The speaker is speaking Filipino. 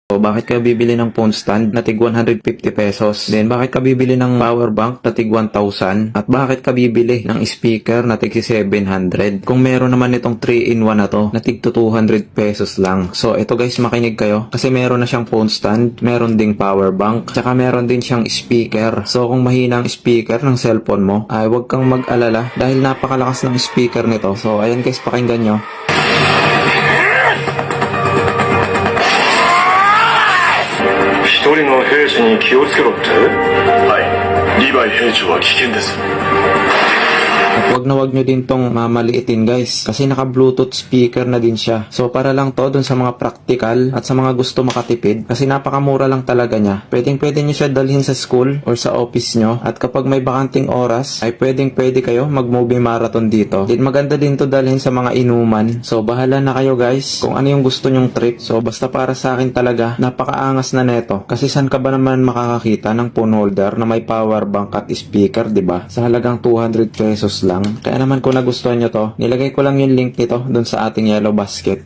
So, bakit ka bibili ng phone stand na tig 150 pesos? Then, bakit ka bibili ng power bank na tig 1,000? At bakit ka bibili ng speaker na tig 700? Kung meron naman itong 3-in-1 na to, na tig 200 pesos lang. So, ito guys, makinig kayo. Kasi meron na siyang phone stand, meron ding power bank, tsaka meron din siyang speaker. So, kung mahina ang speaker ng cellphone mo, ay huwag kang mag-alala dahil napakalakas ng speaker nito. So, ayan guys, pakinggan nyo. 一人の兵士に気をつけろって？はい。リヴァイ兵長は危険です。 At wag na wag nyo din tong mamaliitin guys kasi naka-bluetooth speaker na din siya. So para lang to dun sa mga practical at sa mga gusto makatipid kasi napakamura lang talaga niya. Pwede nyo siya dalhin sa school or sa office nyo at kapag may bakanting oras ay pwede kayo mag-movie marathon dito. Din maganda din to dalhin sa mga inuman. So bahala na kayo guys kung ano yung gusto nyong trip. So basta para sa akin talaga napakaangas na neto kasi saan ka ba naman makakakita ng phone holder na may power bank at speaker, 'di ba? Sa halagang 200 pesos lang. Kaya naman kung nagustuhan nyo to, nilagay ko lang yung link nito dun sa ating yellow basket.